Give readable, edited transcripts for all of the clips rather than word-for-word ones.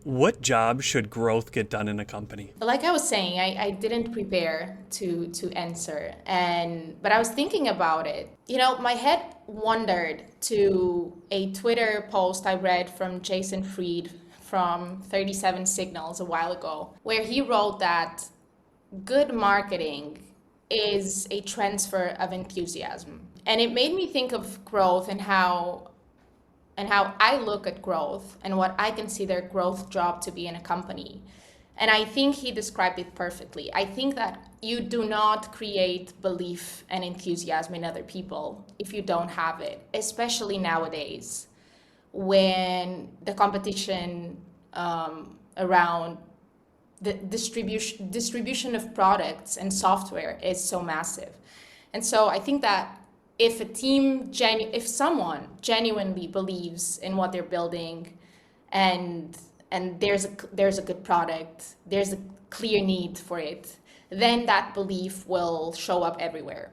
What job should growth get done in a company? Like I was saying, I didn't prepare to answer, but I was thinking about it. My head wandered to a Twitter post I read from Jason Fried from 37 Signals a while ago, where he wrote that good marketing is a transfer of enthusiasm. And it made me think of growth and how I look at growth and what I consider growth job to be in a company. And I think he described it perfectly. I think that you do not create belief and enthusiasm in other people if you don't have it, especially nowadays when the competition around the distribution of products and software is so massive. And so I think that if someone genuinely believes in what they're building, and there's a good product, there's a clear need for it, then that belief will show up everywhere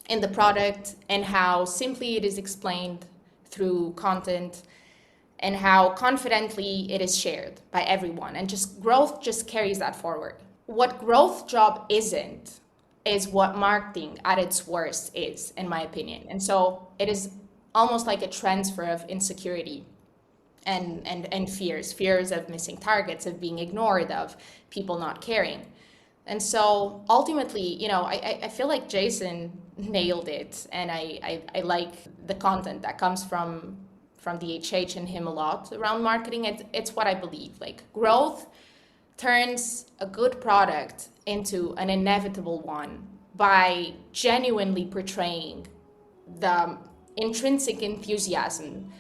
in the product and how simply it is explained through content and how confidently it is shared by everyone. And just growth just carries that forward. What growth job isn't is what marketing at its worst is, in my opinion. And so it is almost like a transfer of insecurity and fears of missing targets, of being ignored, of people not caring. And so ultimately, I feel like Jason nailed it. And I like the content that comes from the HH and him a lot around marketing. It's what I believe. Like, growth turns a good product into an inevitable one by genuinely portraying the intrinsic enthusiasm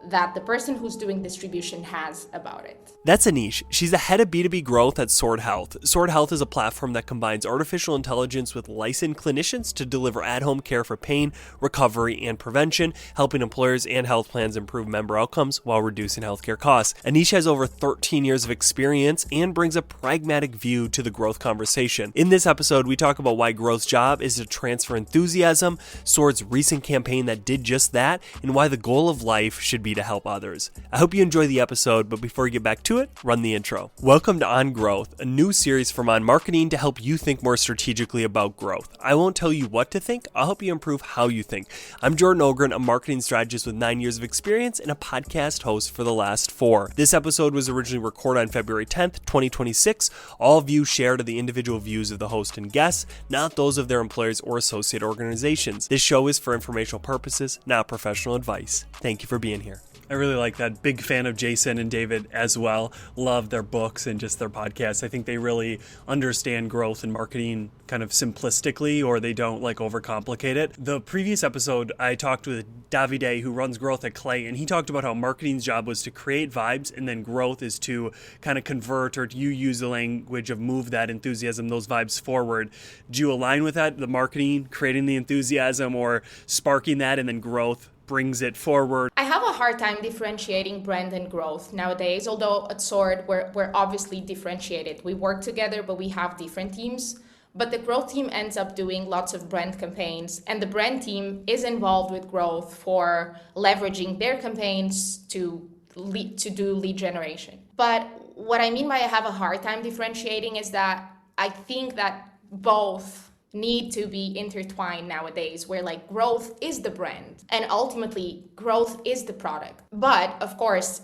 that the person who's doing distribution has about it. That's Inês. She's the head of B2B growth at Sword Health. Sword Health is a platform that combines artificial intelligence with licensed clinicians to deliver at-home care for pain, recovery, and prevention, helping employers and health plans improve member outcomes while reducing healthcare costs. Inês has over 13 years of experience and brings a pragmatic view to the growth conversation. In this episode, we talk about why growth's job is to transfer enthusiasm, Sword's recent campaign that did just that, and why the goal of life should be to help others. I hope you enjoy the episode, but before we get back to it, run the intro. Welcome to On Growth, a new series from On Marketing to help you think more strategically about growth. I won't tell you what to think, I'll help you improve how you think. I'm Jordan Ogren, a marketing strategist with 9 years of experience and a podcast host for the last 4. This episode was originally recorded on February 10th, 2026. All views shared are the individual views of the host and guests, not those of their employers or associate organizations. This show is for informational purposes, not professional advice. Thank you for being here. I really like that. Big fan of Jason and David as well. Love their books and just their podcasts. I think they really understand growth and marketing kind of simplistically, or they don't overcomplicate it. The previous episode, I talked with Davide, who runs growth at Clay, and he talked about how marketing's job was to create vibes, and then growth is to kind of convert, or you use the language of move that enthusiasm, those vibes forward. Do you align with that? The marketing, creating the enthusiasm, or sparking that, and then growth brings it forward? I have a hard time differentiating brand and growth nowadays, although at Sword, we're obviously differentiated. We work together, but we have different teams. But the growth team ends up doing lots of brand campaigns, and the brand team is involved with growth for leveraging their campaigns to do lead generation. But what I mean by I have a hard time differentiating is that I think that both need to be intertwined nowadays, where growth is the brand and ultimately growth is the product. But of course,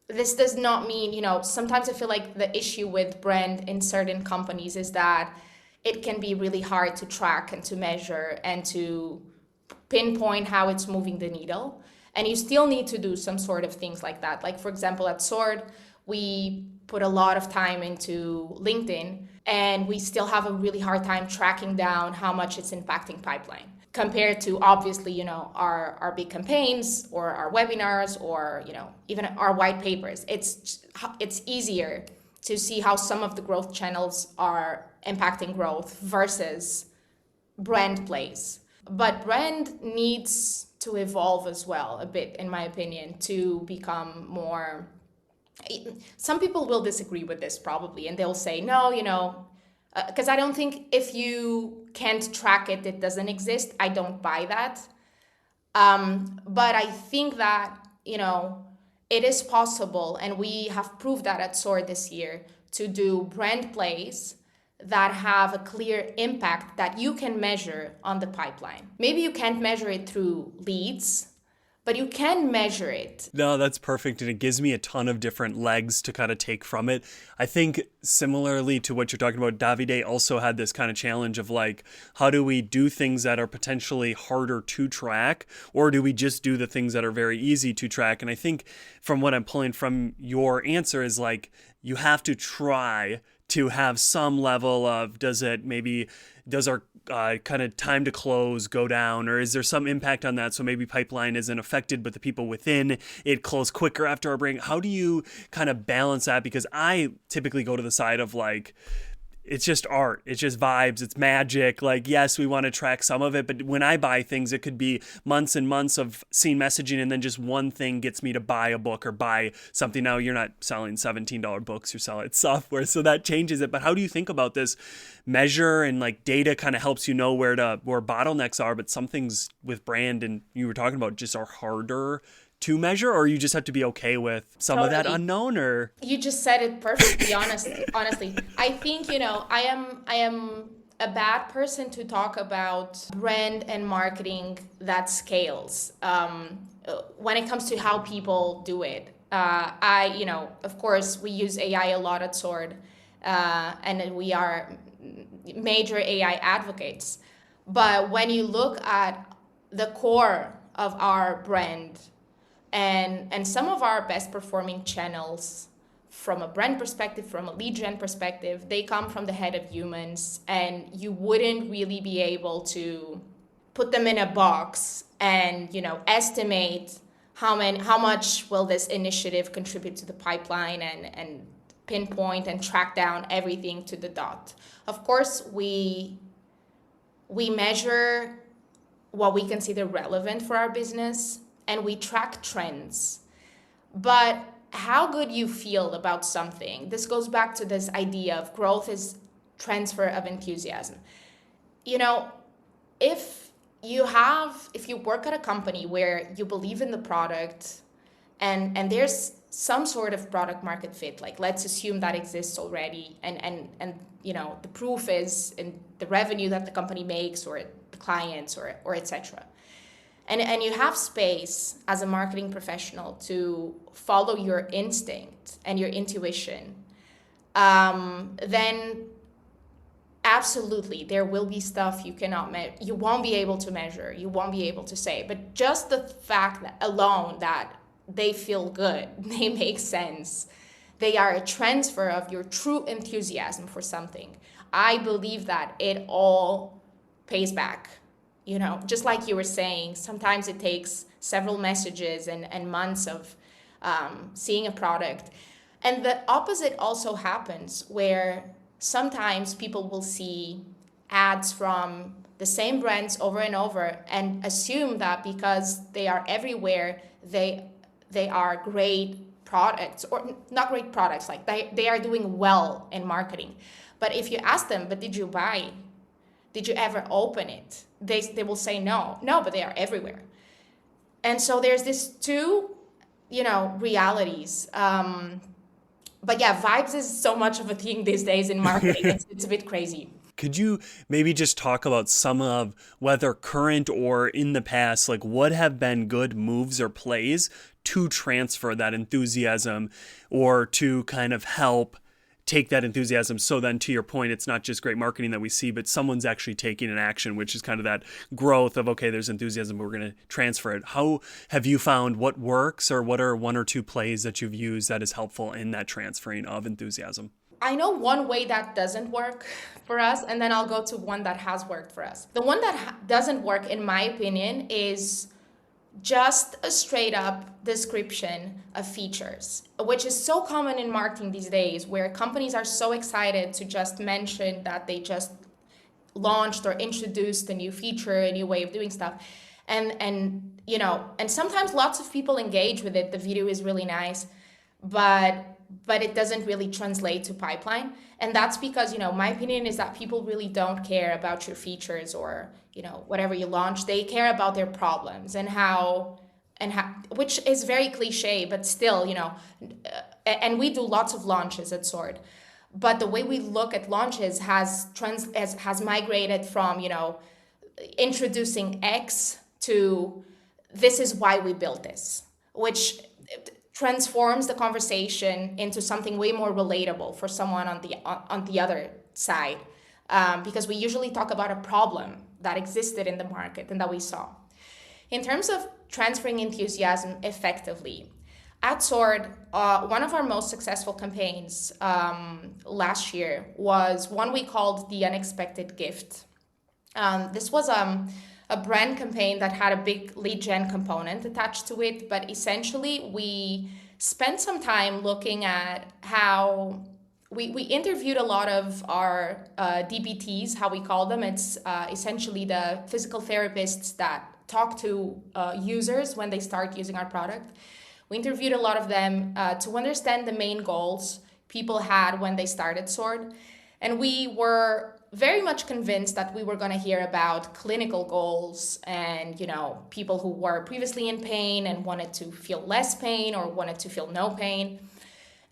this does not mean, sometimes I feel like the issue with brand in certain companies is that it can be really hard to track and to measure and to pinpoint how it's moving the needle. And you still need to do some sort of things like that. Like, for example, at Sword, we put a lot of time into LinkedIn, and we still have a really hard time tracking down how much it's impacting pipeline compared to, obviously, our big campaigns or our webinars or, even our white papers. It's easier to see how some of the growth channels are impacting growth versus brand plays. But brand needs to evolve as well a bit, in my opinion, to become more. Some people will disagree with this probably, and they'll say, no, because I don't think if you can't track it, it doesn't exist. I don't buy that. But I think that, it is possible, and we have proved that at Soar this year, to do brand plays that have a clear impact that you can measure on the pipeline. Maybe you can't measure it through leads, but you can measure it. No, that's perfect. And it gives me a ton of different legs to kind of take from it. I think similarly to what you're talking about, Davide also had this kind of challenge of like, how do we do things that are potentially harder to track? Or do we just do the things that are very easy to track? And I think from what I'm pulling from your answer is like, you have to try to have some level of, does our kind of time to close go down, or is there some impact on that? So maybe pipeline isn't affected, but the people within it close quicker after our break. How do you kind of balance that? Because I typically go to the side of like, it's just art. It's just vibes. It's magic. Like, yes, we want to track some of it, but when I buy things, it could be months and months of seeing messaging, and then just one thing gets me to buy a book or buy something. Now, you're not selling $17 books, you're selling software, so that changes it. But how do you think about this measure, and like data kind of helps you know where bottlenecks are, but some things with brand, and you were talking about, just are harder to measure, or you just have to be okay with some of that unknown? Or you just said it perfectly. Honestly, I think, I am a bad person to talk about brand and marketing that scales when it comes to how people do it. Of course, we use AI a lot at Sword, and we are major AI advocates. But when you look at the core of our brand, and some of our best performing channels from a brand perspective, from a lead gen perspective, they come from the head of humans, and you wouldn't really be able to put them in a box and estimate how much will this initiative contribute to the pipeline, and pinpoint and track down everything to the dot. Of course, we measure what we consider relevant for our business, and we track trends. But how good you feel about something, this goes back to this idea of growth is transfer of enthusiasm. If you work at a company where you believe in the product, and there's some sort of product market fit, like let's assume that exists already, and the proof is in the revenue that the company makes, or the clients, or etc. And you have space as a marketing professional to follow your instinct and your intuition, then absolutely there will be stuff you won't be able to measure, you won't be able to say. But just the fact that alone that they feel good, they make sense, they are a transfer of your true enthusiasm for something, I believe that it all pays back. Just like you were saying, sometimes it takes several messages and months of seeing a product. And the opposite also happens, where sometimes people will see ads from the same brands over and over and assume that because they are everywhere, they are great products, or not great products, like they are doing well in marketing. But if you ask them, but did you buy? Did you ever open it? They will say no, but they are everywhere. And so there's this two, realities. But yeah, vibes is so much of a thing these days in marketing. It's a bit crazy. could you maybe just talk about some of, whether current or in the past, like what have been good moves or plays to transfer that enthusiasm, or to kind of help take that enthusiasm? So then, to your point, it's not just great marketing that we see, but someone's actually taking an action, which is kind of that growth of, okay, there's enthusiasm, but we're going to transfer it. How have you found what works, or what are one or two plays that you've used that is helpful in that transferring of enthusiasm? I know one way that doesn't work for us, and then I'll go to one that has worked for us. The one that doesn't work, in my opinion, is just a straight up description of features, which is so common in marketing these days, where companies are so excited to just mention that they just launched or introduced a new feature, a new way of doing stuff. And sometimes lots of people engage with it. The video is really nice, but it doesn't really translate to pipeline. And that's because, my opinion is that people really don't care about your features or, whatever you launch. They care about their problems and how which is very cliche, but still, and we do lots of launches at Sword. But the way we look at launches has migrated from, introducing X to this is why we built this, which transforms the conversation into something way more relatable for someone on the other side, because we usually talk about a problem that existed in the market and that we saw. In terms of transferring enthusiasm effectively, at Sword, one of our most successful campaigns last year was one we called The Unexpected Gift. This was a brand campaign that had a big lead gen component attached to it, but essentially we spent some time looking at how we interviewed a lot of our DBTs, how we call them. It's essentially the physical therapists that talk to users when they start using our product. We interviewed a lot of them to understand the main goals people had when they started Sword. And we were very much convinced that we were going to hear about clinical goals and, people who were previously in pain and wanted to feel less pain or wanted to feel no pain.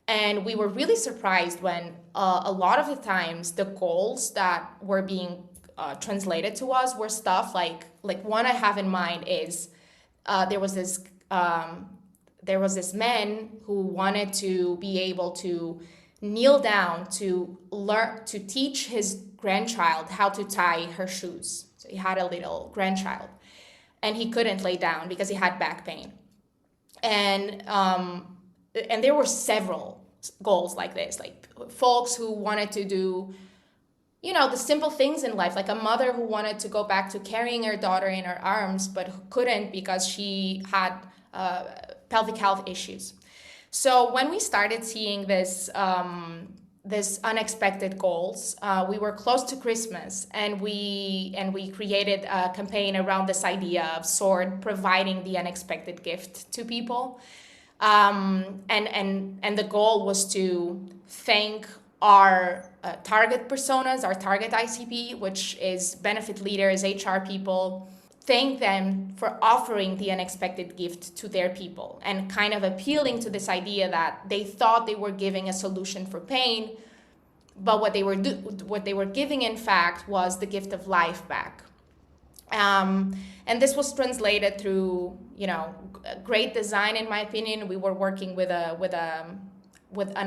And we were really surprised when a lot of the times the goals that were being translated to us were stuff like one I have in mind is there was this man who wanted to be able to kneel down to learn to teach his grandchild how to tie her shoes. So he had a little grandchild and he couldn't lay down because he had back pain. And there were several goals like this, like folks who wanted to do, the simple things in life, like a mother who wanted to go back to carrying her daughter in her arms, but who couldn't because she had pelvic health issues. So when we started seeing this unexpected goals, we were close to Christmas, and we created a campaign around this idea of Sword providing the unexpected gift to people, and the goal was to thank our target personas, our target ICP, which is benefit leaders, HR people. Thank them for offering the unexpected gift to their people and kind of appealing to this idea that they thought they were giving a solution for pain, but what they were giving in fact was the gift of life back. And this was translated through, great design, in my opinion. We were working with an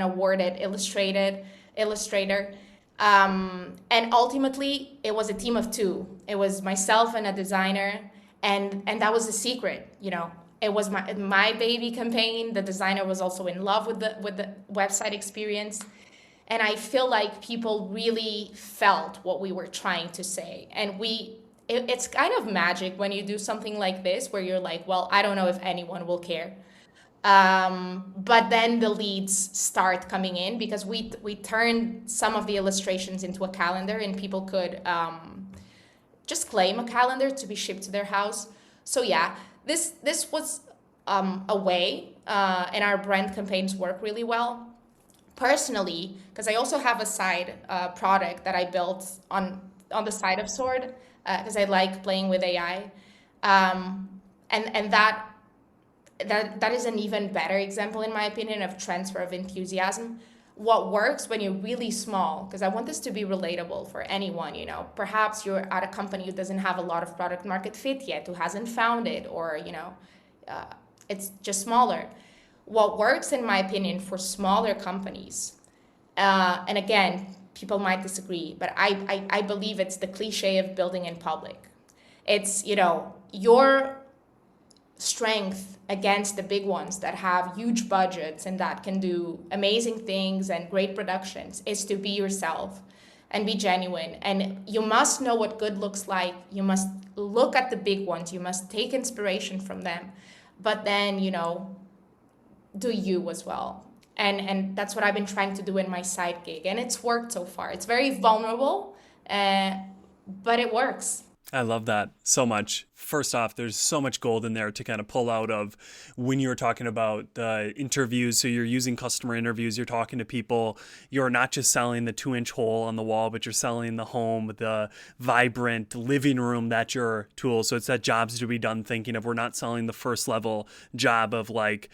awarded illustrator. And ultimately, it was a team of two. It was myself and a designer, and that was the secret. It was my baby campaign. The designer was also in love with the website experience, and I feel like people really felt what we were trying to say. And it's kind of magic when you do something like this, where you're like, well, I don't know if anyone will care. But then the leads start coming in because we turned some of the illustrations into a calendar, and people could just claim a calendar to be shipped to their house. So yeah, this was a way, and our brand campaigns work really well. Personally, because I also have a side product that I built on the side of Sword, because I like playing with AI, and that is an even better example, in my opinion, of transfer of enthusiasm. What works when you're really small, because I want this to be relatable for anyone, perhaps you're at a company who doesn't have a lot of product market fit yet, who hasn't found it, or, it's just smaller. What works, in my opinion, for smaller companies, and again, people might disagree, but I believe it's the cliche of building in public. It's, your strength against the big ones that have huge budgets and that can do amazing things and great productions is to be yourself and be genuine. And you must know what good looks like. You must look at the big ones. You must take inspiration from them. But then, do you as well. And that's what I've been trying to do in my side gig. And it's worked so far. It's very vulnerable, but it works. I love that so much. First off, there's so much gold in there to kind of pull out of when you were talking about the interviews. So you're using customer interviews, you're talking to people, you're not just selling the 2-inch hole on the wall, but you're selling the home, the vibrant living room that's your tool. So it's that jobs to be done thinking of. We're not selling the first level job of like,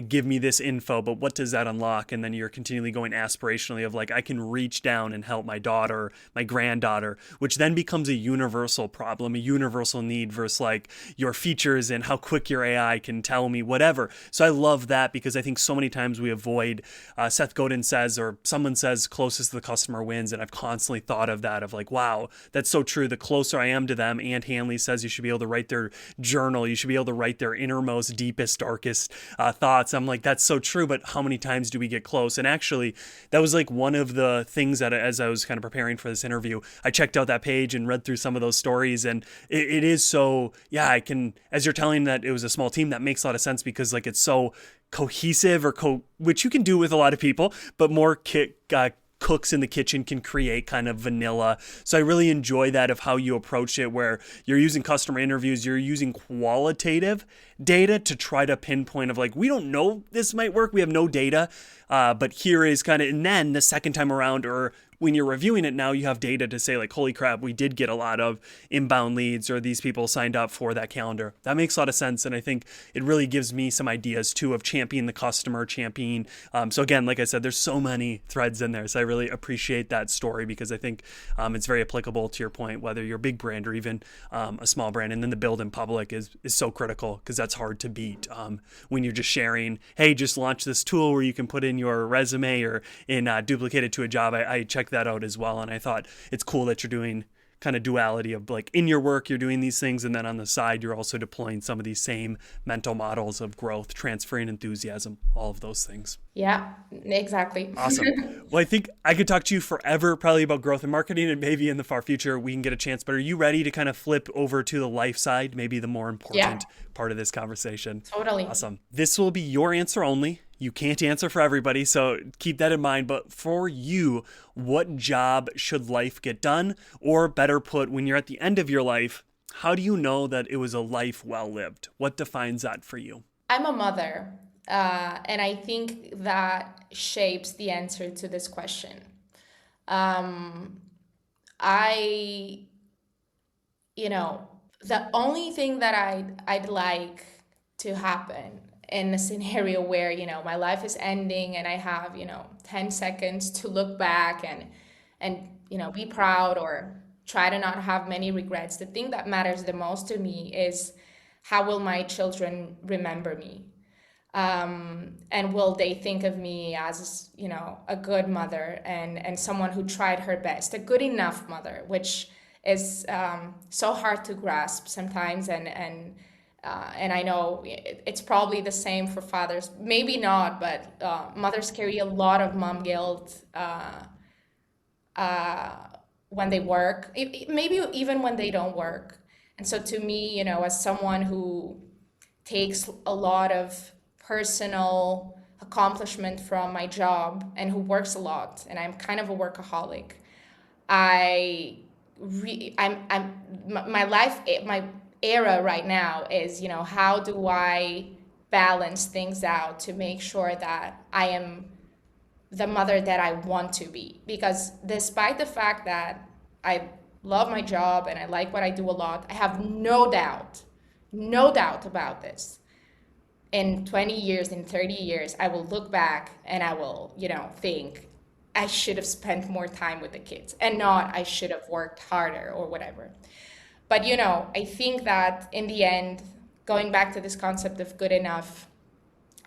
give me this info, but what does that unlock? And then you're continually going aspirationally of like, I can reach down and help my daughter, my granddaughter, which then becomes a universal problem, a universal need versus like your features and how quick your AI can tell me whatever. So I love that because I think so many times we avoid, Seth Godin says, or someone says closest to the customer wins. And I've constantly thought of that of like, wow, that's so true. The closer I am to them, Aunt Hanley says you should be able to write their journal. You should be able to write their innermost, deepest, darkest thoughts. I'm like, that's so true, but how many times do we get close? And actually, that was like one of the things that as I was kind of preparing for this interview, I checked out that page and read through some of those stories. And it is so, yeah, I can, as you're telling that it was a small team, that makes a lot of sense because like it's so cohesive which you can do with a lot of people, but more cooks in the kitchen can create kind of vanilla. So I really enjoy that of how you approach it, where you're using customer interviews, you're using qualitative data to try to pinpoint of like, we don't know this might work. We have no data, but here is kind of, and then the second time around, or when you're reviewing it now, you have data to say like, holy crap, we did get a lot of inbound leads or these people signed up for that calendar. That makes a lot of sense. And I think it really gives me some ideas too of championing the customer, So again, like I said, there's so many threads in there. So I really appreciate that story because I think it's very applicable to your point, whether you're a big brand or even a small brand. And then the build in public is so critical because that's hard to beat when you're just sharing, hey, just launch this tool where you can put in your resume or duplicate it to a job. I checked that out as well. And I thought it's cool that you're doing kind of duality of like in your work, you're doing these things. And then on the side, you're also deploying some of these same mental models of growth, transferring enthusiasm, all of those things. Yeah, exactly. Awesome. Well, I think I could talk to you forever, probably about growth and marketing, and maybe in the far future we can get a chance. But are you ready to kind of flip over to the life side, maybe the more important part of this conversation? Totally. Awesome. This will be your answer only. You can't answer for everybody, so keep that in mind. But for you, what job should life get done? Or better put, when you're at the end of your life, how do you know that it was a life well lived? What defines that for you? I'm a mother, and I think that shapes the answer to this question. The only thing that I'd like to happen in a scenario where, my life is ending and I have, 10 seconds to look back and be proud or try to not have many regrets. The thing that matters the most to me is how will my children remember me? And will they think of me as, a good mother and someone who tried her best, a good enough mother, which is so hard to grasp sometimes. And I know it's probably the same for fathers. Maybe not, but mothers carry a lot of mom guilt when they work, maybe even when they don't work. And so to me, as someone who takes a lot of personal accomplishment from my job and who works a lot, and I'm kind of a workaholic, my era right now is, how do I balance things out to make sure that I am the mother that I want to be? Because despite the fact that I love my job and I like what I do a lot, I have no doubt about this. In 20 years, in 30 years, I will look back and I will, think I should have spent more time with the kids and not I should have worked harder or whatever. But, I think that in the end, going back to this concept of good enough,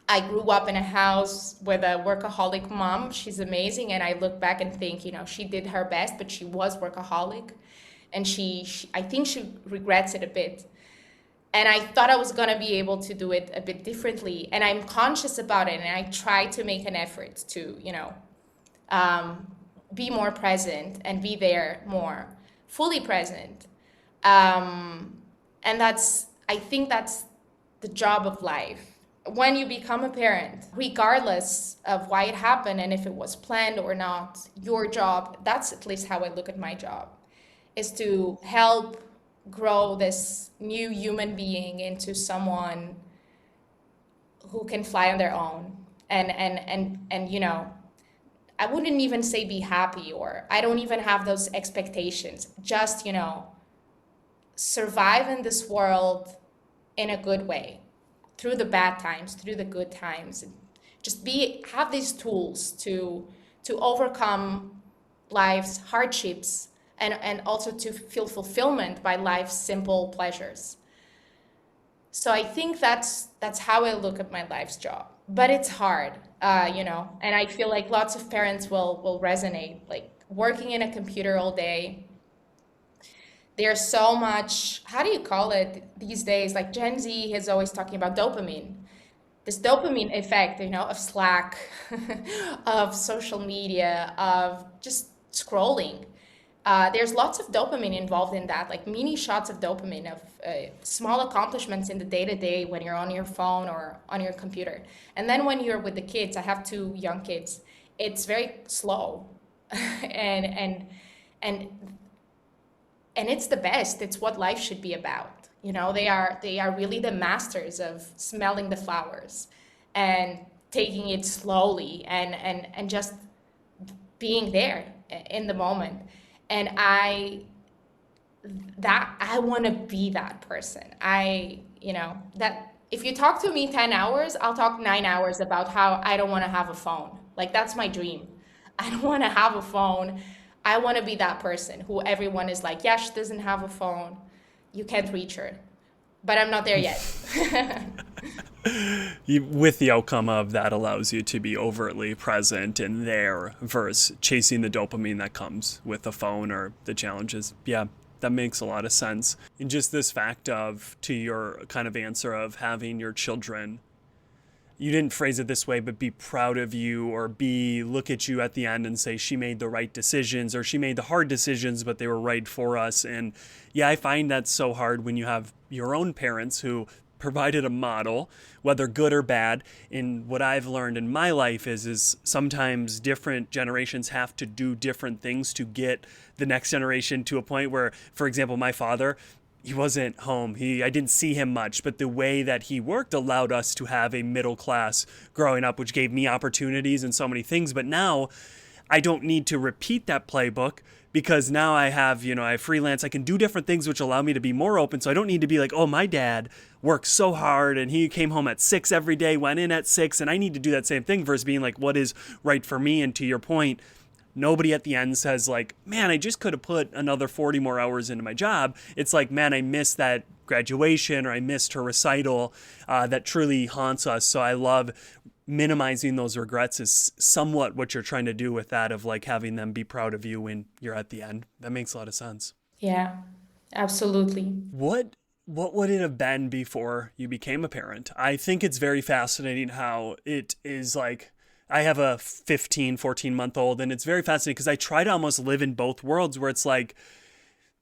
I grew up in a house with a workaholic mom. She's amazing. And I look back and think, she did her best, but she was workaholic. And I think she regrets it a bit. And I thought I was going to be able to do it a bit differently. And I'm conscious about it. And I try to make an effort to, be more present and be there more, fully present. And I think that's the job of life. When you become a parent, regardless of why it happened and if it was planned or not, your job, that's at least how I look at my job, is to help grow this new human being into someone who can fly on their own and I wouldn't even say be happy, or I don't even have those expectations. Just, survive in this world in a good way, through the bad times, through the good times. Just have these tools to overcome life's hardships and also to feel fulfillment by life's simple pleasures. So I think that's how I look at my life's job. But it's hard, and I feel like lots of parents will resonate. Like working in a computer all day, there's so much, how do you call it these days? Like Gen Z is always talking about dopamine. This dopamine effect, of Slack, of social media, of just scrolling. There's lots of dopamine involved in that, like mini shots of dopamine of small accomplishments in the day to day when you're on your phone or on your computer. And then when you're with the kids, I have two young kids, it's very slow. and and and it's the best. It's what life should be about. They are really the masters of smelling the flowers and taking it slowly and just being there in the moment. And I want to be that person. That if you talk to me 10 hours, I'll talk 9 hours about how I don't want to have a phone. Like that's my dream. I don't want to have a phone. I want to be that person who everyone is like, yeah, she doesn't have a phone. You can't reach her. But I'm not there yet. With the outcome of that allows you to be overtly present and there versus chasing the dopamine that comes with the phone or the challenges. Yeah, that makes a lot of sense. And just this fact of, to your kind of answer of having your children, you didn't phrase it this way, but be proud of you, or look at you at the end and say she made the right decisions, or she made the hard decisions, but they were right for us. And yeah, I find that so hard when you have your own parents who provided a model, whether good or bad. And what I've learned in my life is sometimes different generations have to do different things to get the next generation to a point where, for example, my father, he wasn't home. I didn't see him much, but the way that he worked allowed us to have a middle class growing up, which gave me opportunities and so many things. But now I don't need to repeat that playbook, because now I freelance. I can do different things, which allow me to be more open. So I don't need to be like, oh, my dad worked so hard and he came home at 6 every day, went in at 6, and I need to do that same thing, versus being like, what is right for me? And to your point, nobody at the end says like, man, I just could have put another 40 more hours into my job. It's like, man, I missed that graduation, or I missed her recital. That truly haunts us. So I love minimizing those regrets is somewhat what you're trying to do with that, of like having them be proud of you when you're at the end. That makes a lot of sense. Yeah, absolutely. What would it have been before you became a parent? I think it's very fascinating how it is like, I have a 14-month-old, and it's very fascinating because I try to almost live in both worlds, where it's like,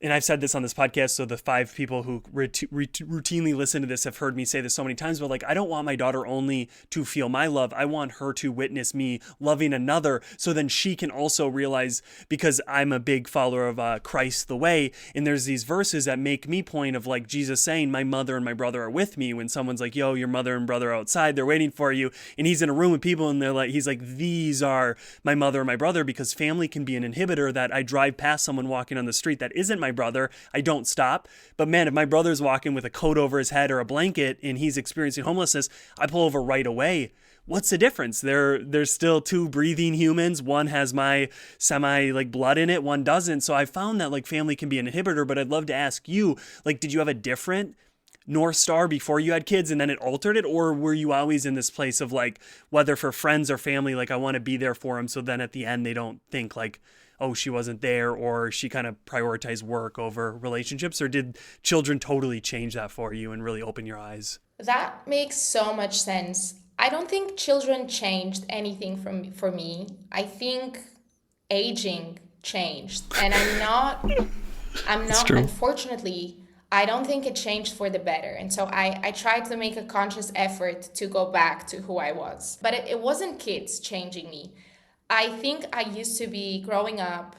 and I've said this on this podcast, so the 5 people who routinely listen to this have heard me say this so many times, but like, I don't want my daughter only to feel my love. I want her to witness me loving another, so then she can also realize, because I'm a big follower of Christ the way, and there's these verses that make me point of like Jesus saying, my mother and my brother are with me. When someone's like, yo, your mother and brother are outside, they're waiting for you, and he's in a room with people, and he's like, these are my mother and my brother, because family can be an inhibitor, that I drive past someone walking on the street that isn't my brother, I don't stop. But man, if my brother's walking with a coat over his head or a blanket and he's experiencing homelessness, I pull over right away. What's the difference? There's still 2 breathing humans. One has my semi like blood in it, one doesn't. So I found that like family can be an inhibitor. But I'd love to ask you, like, did you have a different North Star before you had kids and then it altered it? Or were you always in this place of like, whether for friends or family, like I want to be there for them, so then at the end they don't think like, oh, she wasn't there, or she kind of prioritized work over relationships? Or did children totally change that for you and really open your eyes? That makes so much sense. I don't think children changed anything for me. I think aging changed. And unfortunately, I don't think it changed for the better. And so I tried to make a conscious effort to go back to who I was. But it wasn't kids changing me. I think I used to be growing up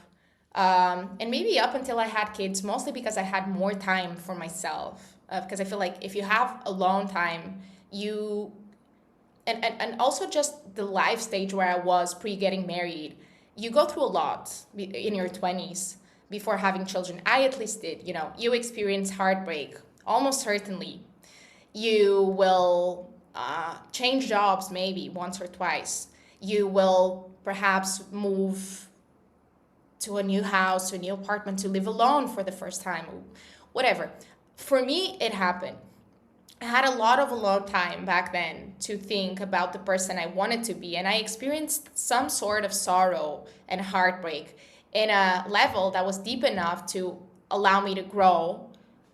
And maybe up until I had kids, mostly because I had more time for myself. Because I feel like if you have alone time, you and also just the life stage where I was pre getting married, you go through a lot in your 20s before having children. I at least did. You experience heartbreak, almost certainly. You will change jobs maybe once or twice. You will perhaps move to a new house, to a new apartment, to live alone for the first time, whatever. For me, it happened. I had a lot of alone time back then to think about the person I wanted to be, and I experienced some sort of sorrow and heartbreak in a level that was deep enough to allow me to grow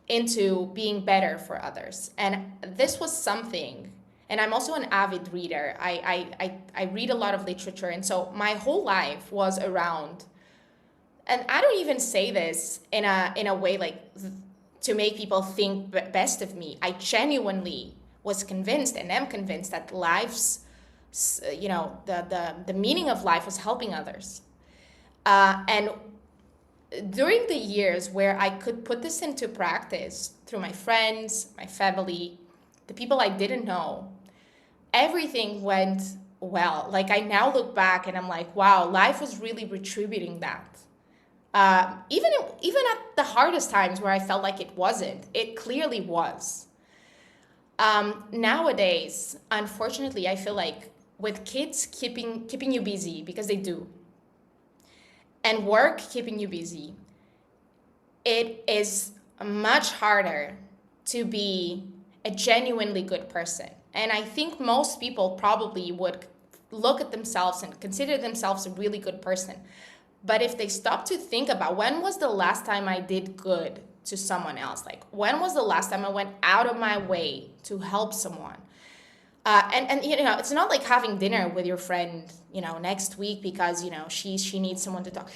into being better for others. And this was something, and I'm also an avid reader. I read a lot of literature, and so my whole life was around, and I don't even say this in a way like to make people think best of me. I genuinely was convinced and am convinced that the meaning of life was helping others. And during the years where I could put this into practice through my friends, my family, the people I didn't know, everything went well. Like I now look back and I'm like, wow, life was really retributing that. Even at the hardest times where I felt like it wasn't, it clearly was. Nowadays, unfortunately, I feel like with kids keeping you busy, because they do, and work keeping you busy, it is much harder to be a genuinely good person. And I think most people probably would look at themselves and consider themselves a really good person. But if they stop to think about when was the last time I did good to someone else, like when was the last time I went out of my way to help someone, and it's not like having dinner with your friend next week because she needs someone to talk.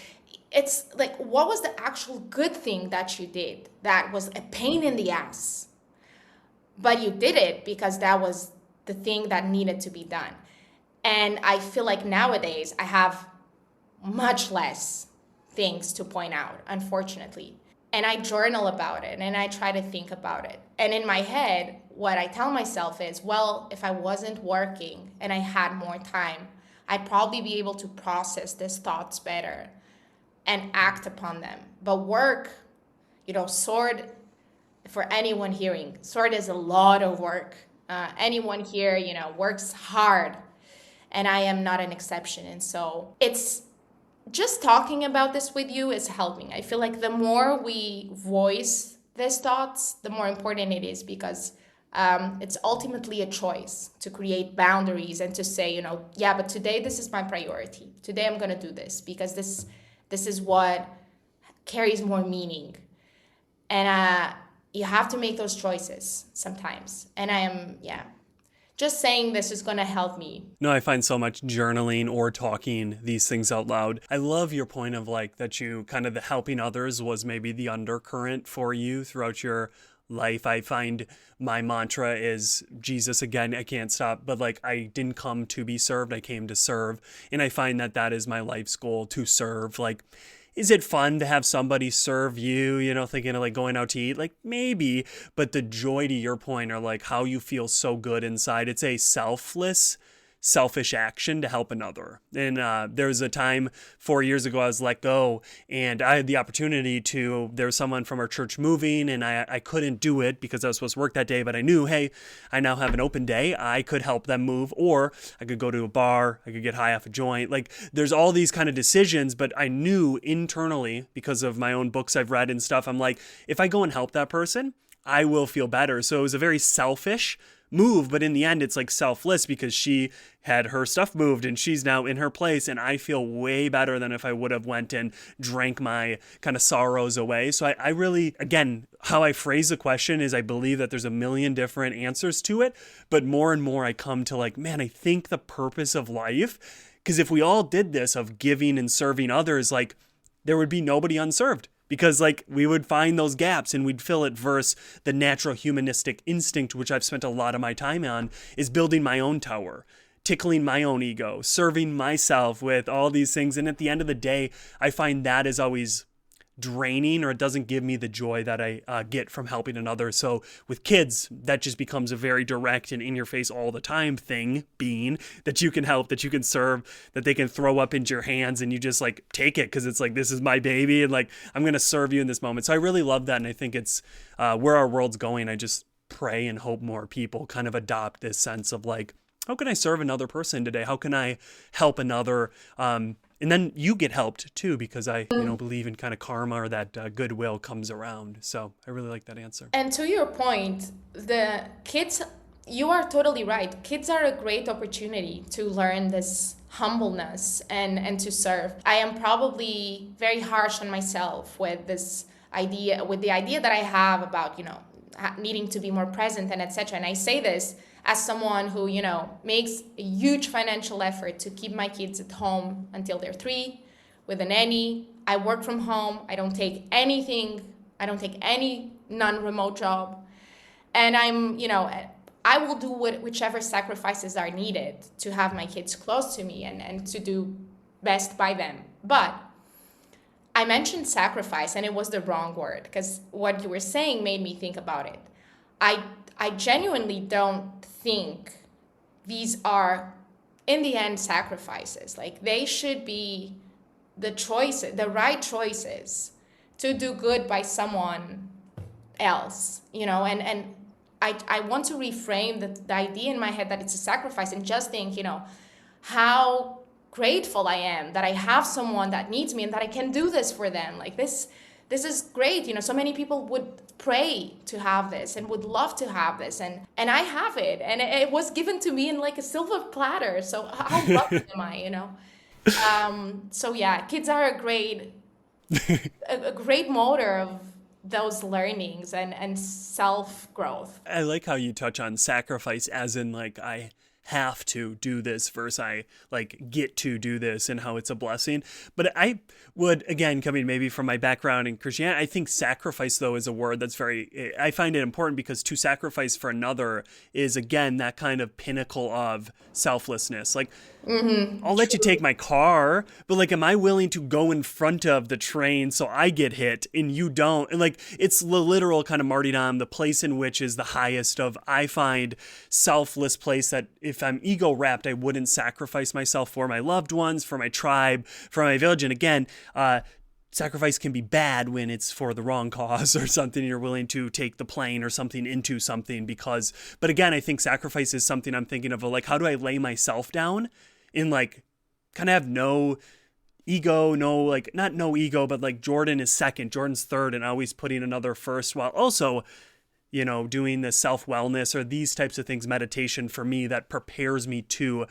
It's like, what was the actual good thing that you did that was a pain in the ass, but you did it because that was the thing that needed to be done. And I feel like nowadays I have much less things to point out, unfortunately. And I journal about it and I try to think about it. And in my head, what I tell myself is, well, if I wasn't working and I had more time, I'd probably be able to process these thoughts better and act upon them. But work, Sword, for anyone hearing, Sword is a lot of work. Anyone here, works hard. And I am not an exception. And so it's just talking about this with you is helping. I feel like the more we voice these thoughts, the more important it is, because it's ultimately a choice to create boundaries and to say, yeah, but today this is my priority. Today I'm going to do this because this is what carries more meaning. And you have to make those choices sometimes. And I am, just saying this is going to help me. No, I find so much journaling or talking these things out loud. I love your point of like that you kind of the helping others was maybe the undercurrent for you throughout your life. I find my mantra is Jesus again, I can't stop, but like I didn't come to be served, I came to serve. And I find that is my life's goal, to serve. Like, is it fun to have somebody serve you, thinking of like going out to eat? Like maybe, but the joy to your point are like how you feel so good inside. It's a selfish action to help another. And there was a time 4 years ago I was let go and I had the opportunity there was someone from our church moving and I couldn't do it because I was supposed to work that day, but I knew, hey, I now have an open day. I could help them move, or I could go to a bar, I could get high off a joint. Like there's all these kind of decisions, but I knew internally because of my own books I've read and stuff, I'm like, if I go and help that person, I will feel better. So it was a very selfish move, but in the end it's like selfless because she had her stuff moved and she's now in her place, and I feel way better than if I would have went and drank my kind of sorrows away. So I really, again, how I phrase the question is I believe that there's a million different answers to it, but more and more I come to like, man, I think the purpose of life, because if we all did this of giving and serving others, like there would be nobody unserved. Because like we would find those gaps and we'd fill it, versus the natural humanistic instinct, which I've spent a lot of my time on, is building my own tower. tickling my own ego, serving myself with all these things. And at the end of the day, I find that is always draining, or it doesn't give me the joy that I get from helping another. So with kids, that just becomes a very direct and in your face all the time thing, being that you can help, that you can serve, that they can throw up into your hands and you just like take it because it's like, this is my baby and like I'm going to serve you in this moment. So I really love that. And I think it's where our world's going. I just pray and hope more people kind of adopt this sense of like, how can I serve another person today? How can I help another? And then you get helped too, because I believe in kind of karma, or that goodwill comes around. So I really like that answer. And to your point, the kids, you are totally right. Kids are a great opportunity to learn this humbleness and to serve. I am probably very harsh on myself with this idea, with the idea that I have about, needing to be more present and etc. And I say this as someone who, makes a huge financial effort to keep my kids at home until they're 3 with a nanny. I work from home. I don't take anything. I don't take any non-remote job. And I will do whichever sacrifices are needed to have my kids close to me and to do best by them. But I mentioned sacrifice, and it was the wrong word, because what you were saying made me think about it. I genuinely don't think these are, in the end, sacrifices. Like, they should be the choices, the right choices to do good by someone else, and I want to reframe the idea in my head that it's a sacrifice, and just think, how grateful I am that I have someone that needs me and that I can do this for them. Like, this is great. So many people would pray to have this and would love to have this, and I have it, and it was given to me in like a silver platter. So how lucky am I? So yeah, kids are a great motor of those learnings and self-growth. I like how you touch on sacrifice as in like, I have to do this versus I like get to do this, and how it's a blessing. But I would, again, coming maybe from my background in Christianity, I think sacrifice though is a word that's I find it important, because to sacrifice for another is, again, that kind of pinnacle of selflessness. Like, I'll let you take my car, but like, am I willing to go in front of the train so I get hit and you don't? And like, it's the literal kind of martyrdom, the place in which is the highest of, I find, selfless place that if I'm ego wrapped, I wouldn't sacrifice myself for my loved ones, for my tribe, for my village. And again, sacrifice can be bad when it's for the wrong cause or something. You're willing to take the plane or something into something but again, I think sacrifice is something I'm thinking of like, how do I lay myself down in like, kind of have no ego, not no ego, but like Jordan is second, Jordan's third, and always putting another first, while also, doing the self-wellness or these types of things, meditation for me, that prepares me to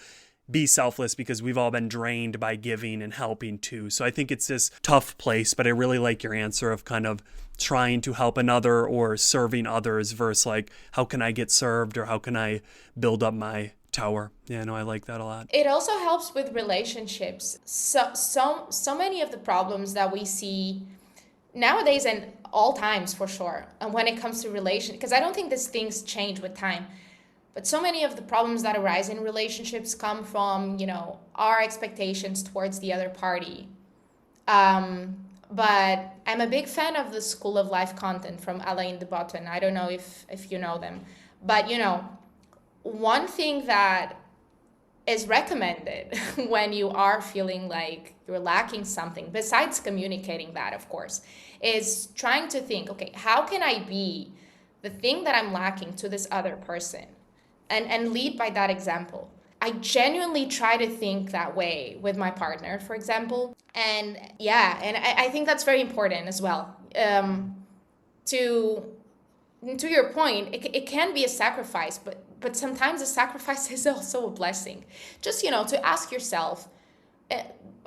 be selfless, because we've all been drained by giving and helping too. So I think it's this tough place, but I really like your answer of kind of trying to help another or serving others versus like, how can I get served, or how can I build up my tower? Yeah, no, I like that a lot. It also helps with relationships. So many of the problems that we see nowadays, and all times for sure, and when it comes to relation, because I don't think these things change with time, but so many of the problems that arise in relationships come from, our expectations towards the other party. But I'm a big fan of the School of Life content from Alain de Botton. I don't know if you know them, but one thing that is recommended when you are feeling like you're lacking something, besides communicating that, of course, is trying to think, okay, how can I be the thing that I'm lacking to this other person? And lead by that example. I genuinely try to think that way with my partner, for example. And yeah, and I think that's very important as well. To your point, it can be a sacrifice, but sometimes a sacrifice is also a blessing. Just, to ask yourself,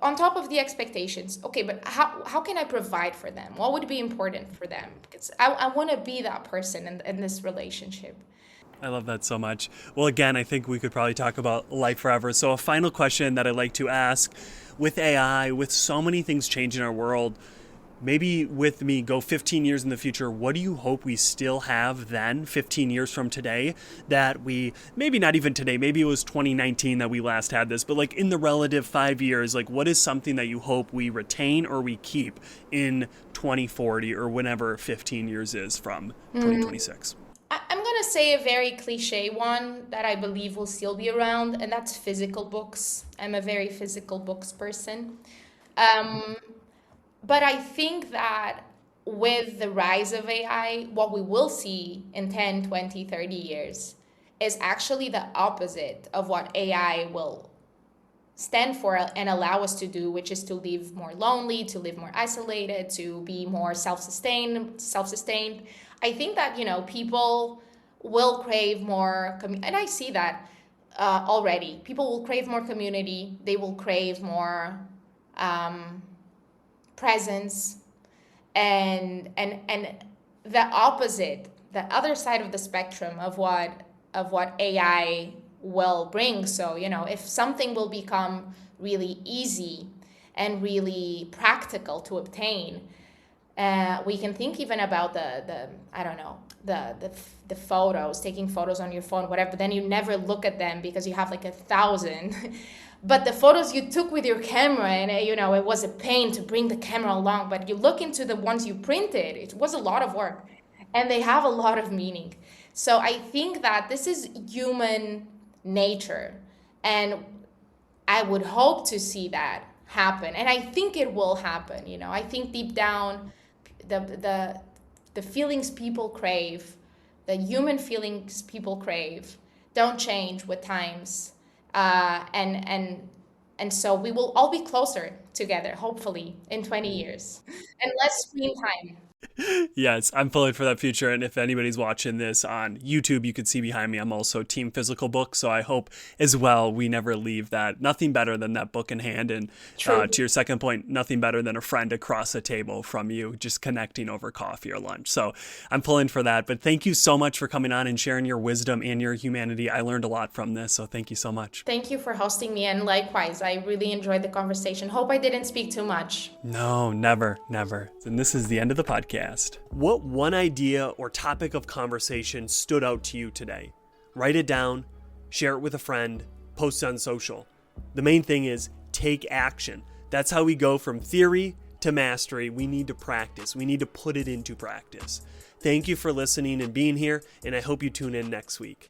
on top of the expectations, okay, but how can I provide for them? What would be important for them? Because I want to be that person in this relationship. I love that so much. Well, again, I think we could probably talk about life forever. So a final question that I'd like to ask, with AI, with so many things changing our world, maybe with me, go 15 years in the future. What do you hope we still have then, 15 years from today, that we, maybe not even today, maybe it was 2019 that we last had this, but like in the relative 5 years, like what is something that you hope we retain or we keep in 2040 or whenever 15 years is from 2026? I'm going to say a very cliche one that I believe will still be around, and that's physical books. I'm a very physical books person. Um, But I think that with the rise of AI, what we will see in 10, 20, 30 years is actually the opposite of what AI will stand for and allow us to do, which is to live more lonely, to live more isolated, to be more self-sustained. I think that, people will crave more, and I see that already. People will crave more community. They will crave more um, presence, and the opposite, the other side of the spectrum of what AI will bring. So, if something will become really easy and really practical to obtain, we can think even about the I don't know, the photos, taking photos on your phone, whatever, but then you never look at them because you have like 1,000. But the photos you took with your camera, and it was a pain to bring the camera along, but you look into the ones you printed, it was a lot of work, and they have a lot of meaning. So I think that this is human nature, and I would hope to see that happen, and I think it will happen. I think deep down, the feelings people crave, the human feelings people crave, don't change with times, and so we will all be closer together, hopefully, in 20 years, and less screen time. Yes, I'm pulling for that future. And if anybody's watching this on YouTube, you can see behind me, I'm also team physical book. So I hope as well we never leave that. Nothing better than that book in hand. And True. to your second point, nothing better than a friend across a table from you, just connecting over coffee or lunch. So I'm pulling for that. But thank you so much for coming on and sharing your wisdom and your humanity. I learned a lot from this. So thank you so much. Thank you for hosting me, and likewise, I really enjoyed the conversation. Hope I didn't speak too much. No, never. And this is the end of the podcast. What one idea or topic of conversation stood out to you today? Write it down, share it with a friend, post it on social. The main thing is take action. That's how we go from theory to mastery. We need to practice. We need to put it into practice. Thank you for listening and being here, and I hope you tune in next week.